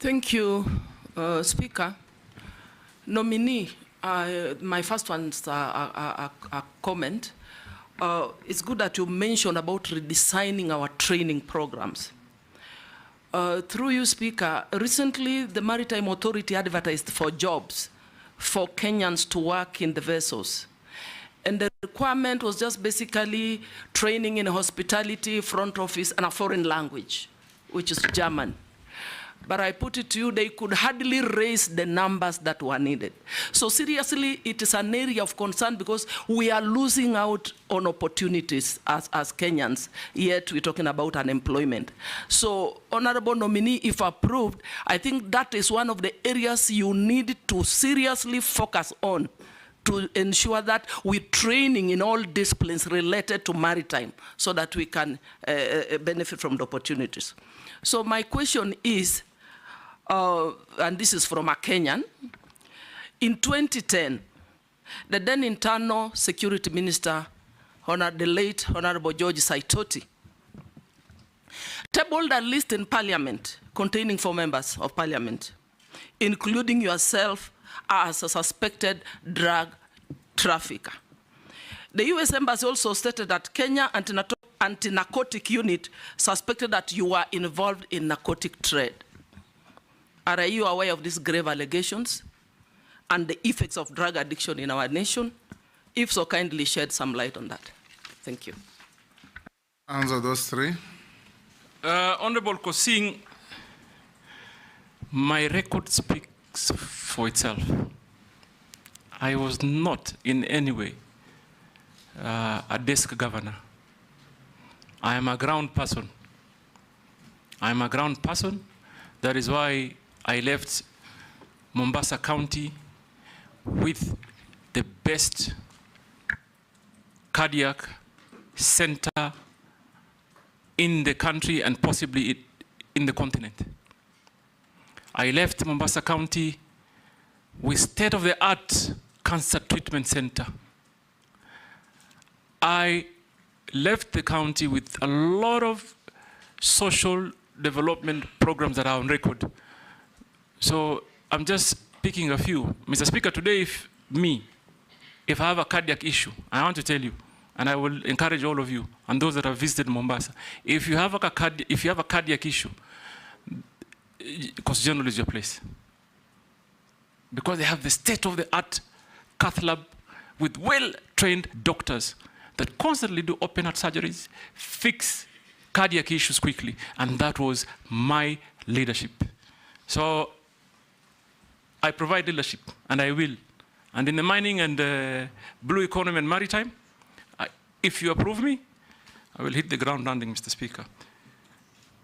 Thank you, Speaker. Nominee, my first one's a comment. It's good that you mentioned about redesigning our training programs. Through you, Speaker, recently the Maritime Authority advertised for jobs for Kenyans to work in the vessels. And the requirement was just basically training in hospitality, front office, and a foreign language, which is German. But I put it to you, they could hardly raise the numbers that were needed. So seriously, it is an area of concern because we are losing out on opportunities as Kenyans, yet we're talking about unemployment. So, Honorable Nominee, if approved, I think that is one of the areas you need to seriously focus on to ensure that we're training in all disciplines related to maritime so that we can benefit from the opportunities. So my question is, and this is from a Kenyan, in 2010, the then Internal Security Minister, the late Honorable George Saitoti, tabled a list in Parliament containing 4 members of Parliament, including yourself as a suspected drug trafficker. The US Embassy also stated that Kenya anti-narcotic unit suspected that you were involved in narcotic trade. Are you aware of these grave allegations and the effects of drug addiction in our nation? If so, kindly shed some light on that. Thank you. Answer those 3. Honorable Kosing, my record speaks for itself. I was not in any way a desk governor. I am a ground person. I am a ground person. That is why I left Mombasa County with the best cardiac center in the country and possibly in the continent. I left Mombasa County with state-of-the-art cancer treatment center. I left the county with a lot of social development programs that are on record. So I'm just picking a few. Mr. Speaker, today if I have a cardiac issue, I want to tell you, and I will encourage all of you and those that have visited Mombasa, if you have a cardiac issue, Coast General is your place. Because they have the state-of-the-art cath lab with well-trained doctors that constantly do open heart surgeries, fix cardiac issues quickly, and that was my leadership. So I provide leadership, and I will. And in the mining and blue economy and maritime, if you approve me, I will hit the ground running, Mr. Speaker.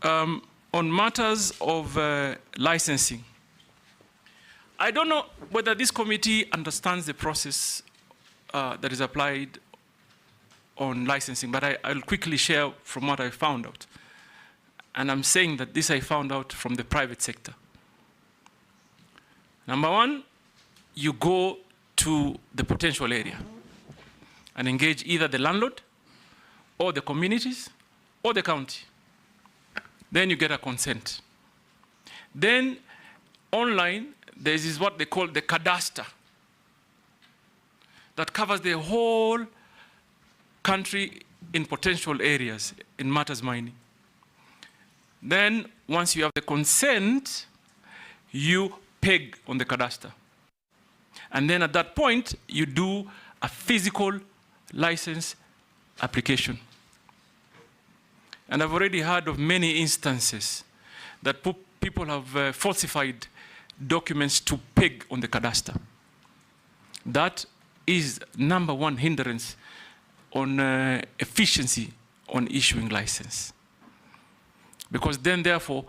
On matters of licensing, I don't know whether this committee understands the process that is applied on licensing, but I'll quickly share from what I found out. And I'm saying that this I found out from the private sector. Number 1, you go to the potential area and engage either the landlord or the communities or the county. Then you get a consent. Then online, there is what they call the cadastre that covers the whole country in potential areas in matters mining. Then once you have the consent, you peg on the cadastre. And then at that point, you do a physical license application. And I've already heard of many instances that people have falsified documents to peg on the cadastre. That is number 1 hindrance on efficiency on issuing license. Because then therefore,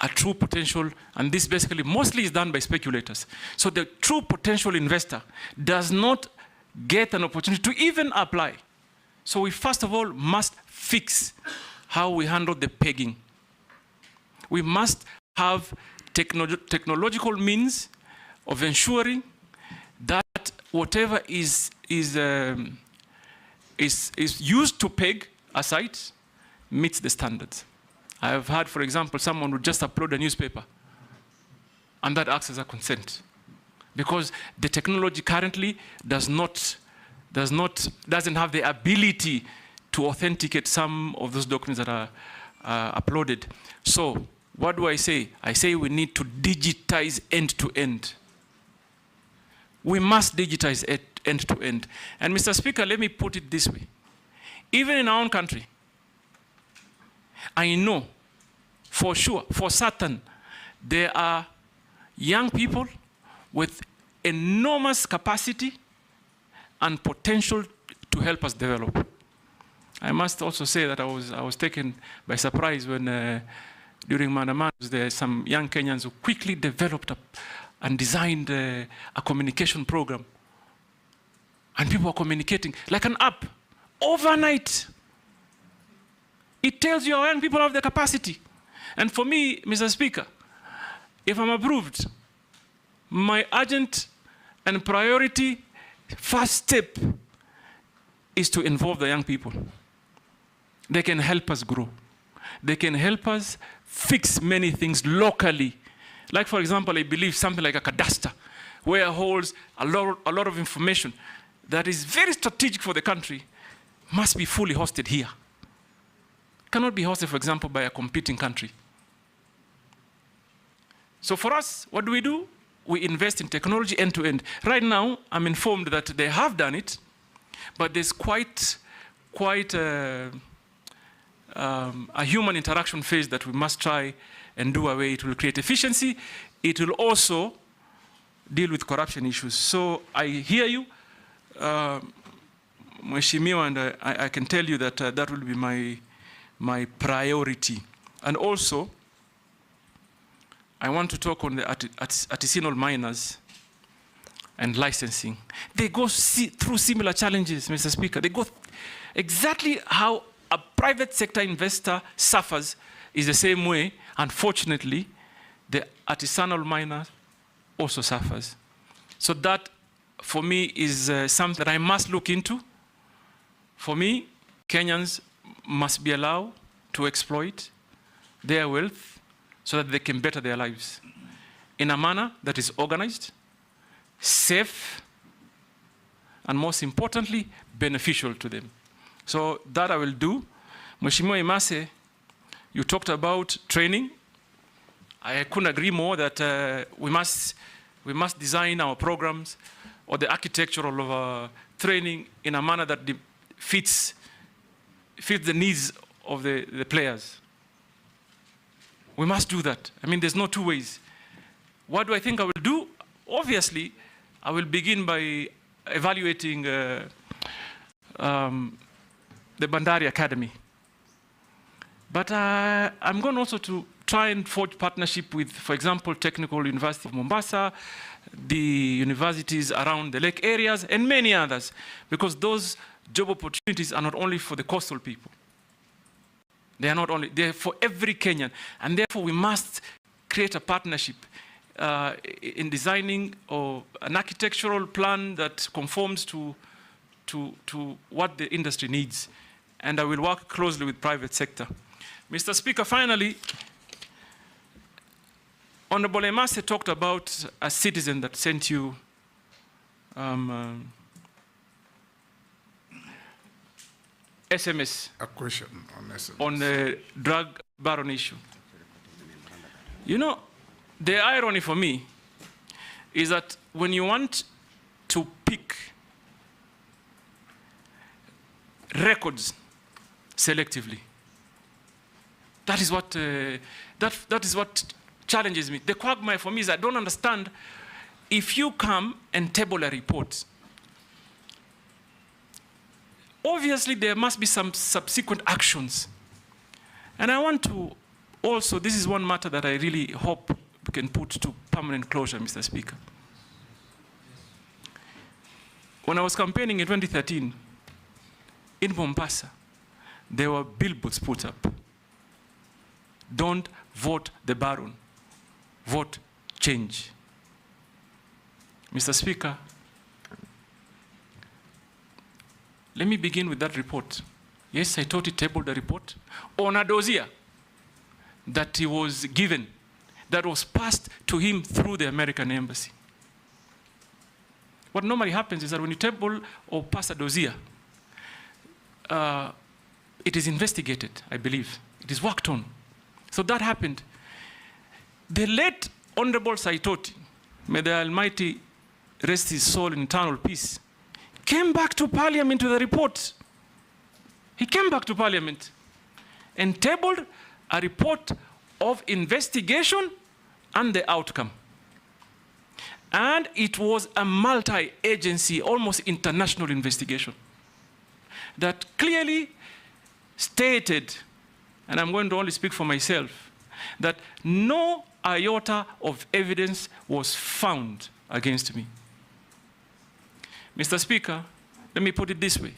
a true potential, and this basically mostly is done by speculators. So the true potential investor does not get an opportunity to even apply. So we first of all must fix how we handle the pegging. We must have technological means of ensuring that whatever is used to peg a site meets the standards. I have had, for example, someone would just upload a newspaper and that acts as a consent. Because the technology currently doesn't have the ability to authenticate some of those documents that are uploaded. So what do I say? I say we need to digitize end to end. We must digitize it end to end. And Mr. Speaker, let me put it this way. Even in our own country, I know for sure, for certain, there are young people with enormous capacity and potential to help us develop. I must also say that I was taken by surprise when during Maandamano there were some young Kenyans who quickly developed and designed a communication program. And people are communicating like an app overnight. It tells you our young people have the capacity. And for me, Mr. Speaker, if I'm approved, my urgent and priority first step is to involve the young people. They can help us grow. They can help us fix many things locally. Like, for example, I believe something like a cadastre, where it holds a lot of information that is very strategic for the country, must be fully hosted here. Cannot be hosted, for example, by a competing country. So for us, what do? We invest in technology end to end. Right now, I'm informed that they have done it, but there's quite a human interaction phase that we must try and do away. It will create efficiency. It will also deal with corruption issues. So I hear you, Mheshimiwa, and I can tell you that that will be my priority. And also, I want to talk on the artisanal miners and licensing. They go through similar challenges, Mr. Speaker. They go exactly how a private sector investor suffers is the same way, unfortunately, the artisanal miner also suffers. So that, for me, is something that I must look into. For me, Kenyans must be allowed to exploit their wealth so that they can better their lives in a manner that is organized, safe, and most importantly, beneficial to them. So that I will do. Mheshimiwa Imase, you talked about training. I couldn't agree more that we must design our programs or the architecture of training in a manner that fits the needs of the players. We must do that. I mean, there's no two ways. What do I think I will do? Obviously, I will begin by evaluating the Bandari Academy. But I'm going also to try and forge partnership with, for example, Technical University of Mombasa, the universities around the lake areas, and many others, because those job opportunities are not only for the coastal people. They are not only, they're for every Kenyan. And therefore, we must create a partnership in designing an architectural plan that conforms to what the industry needs. And I will work closely with private sector. Mr. Speaker, finally, Honorable Imase talked about a citizen that sent you SMS. A question on SMS. On the drug baron issue. You know, the irony for me is that when you want to pick records selectively, that is what challenges me. The quagmire for me is I don't understand if you come and table a report. Obviously, there must be some subsequent actions. And I want to also, this is one matter that I really hope we can put to permanent closure, Mr. Speaker. When I was campaigning in 2013, in Mombasa, there were billboards put up. Don't vote the baron, vote change. Mr. Speaker, let me begin with that report. Yes, I thought he tabled the report on a dossier that he was given that was passed to him through the American embassy. What normally happens is that when you table or pass a dossier, it is investigated, I believe. It is worked on. So that happened. The late Honorable Saitoti, may the Almighty rest his soul in eternal peace, came back to Parliament with a report. He came back to Parliament and tabled a report of investigation and the outcome. And it was a multi-agency, almost international investigation that clearly stated, and I'm going to only speak for myself, that no iota of evidence was found against me. Mr. Speaker, let me put it this way.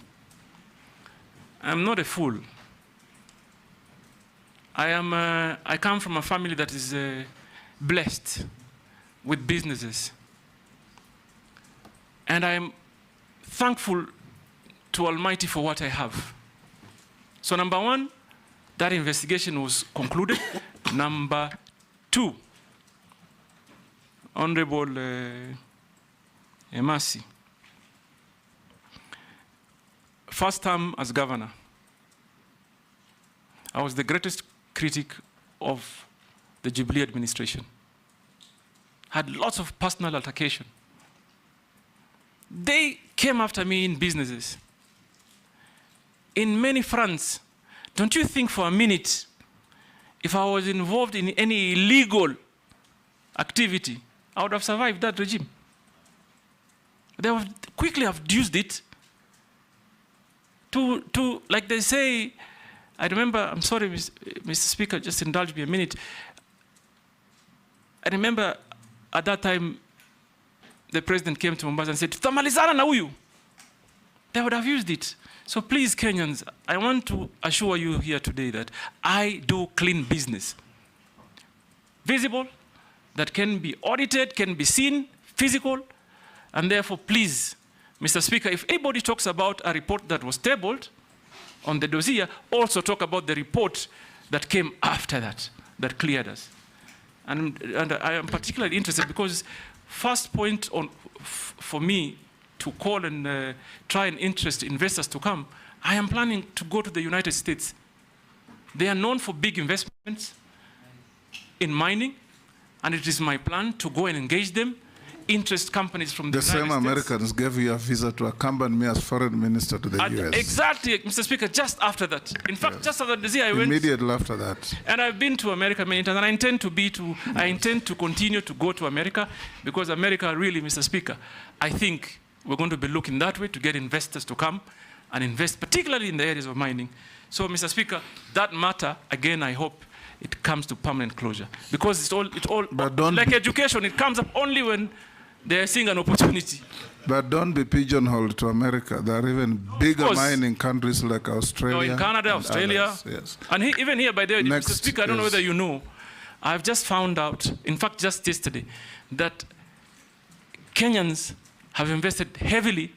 I'm not a fool. I come from a family that is blessed with businesses. And I'm thankful to Almighty for what I have. So number one, that investigation was concluded. Number two, Honorable Emasi, first term as governor, I was the greatest critic of the Jubilee administration. Had lots of personal altercation. They came after me in businesses, in many fronts. Don't you think for a minute, if I was involved in any illegal activity, I would have survived that regime? They would quickly have used it to, like they say, I remember, I'm sorry, Mr. Speaker, just indulge me a minute. I remember at that time, the president came to Mombasa and said, "Tutamalizana na huyu." They would have used it. So please, Kenyans, I want to assure you here today that I do clean business. Visible, that can be audited, can be seen, physical, and therefore, please, Mr. Speaker, if anybody talks about a report that was tabled on the dossier, also talk about the report that came after that, that cleared us. And I am particularly interested because first point on for me to call and try and interest investors to come, I am planning to go to the United States. They are known for big investments in mining, and it is my plan to go and engage them, interest companies from the United States. The same Americans gave you a visa to accompany me as foreign minister to the US. Exactly, Mr. Speaker, just after that. In fact, just after the I went. Immediately after that. And I've been to America many times, and I intend to continue to go to America, because America really, Mr. Speaker, I think we're going to be looking that way to get investors to come and invest, particularly in the areas of mining. So, Mr. Speaker, that matter, again, I hope it comes to permanent closure. Because it's all like education, it comes up only when they're seeing an opportunity. But don't be pigeonholed to America. There are even bigger mining countries like Australia. No, in Canada, Australia. Others, yes. And even here, by the way, Mr. Speaker, I don't know whether you know, I've just found out, in fact, just yesterday, that Kenyans have invested heavily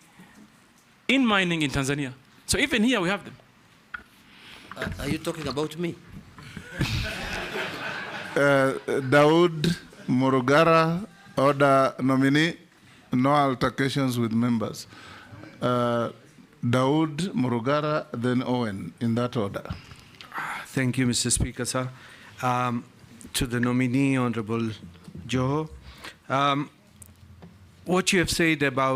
in mining in Tanzania. So even here, we have them. Are you talking about me? Daud Murugara, order nominee, no altercations with members. Daud Murugara, then Owen, in that order. Thank you, Mr. Speaker, sir. To the nominee, Honorable Joho, what you have said about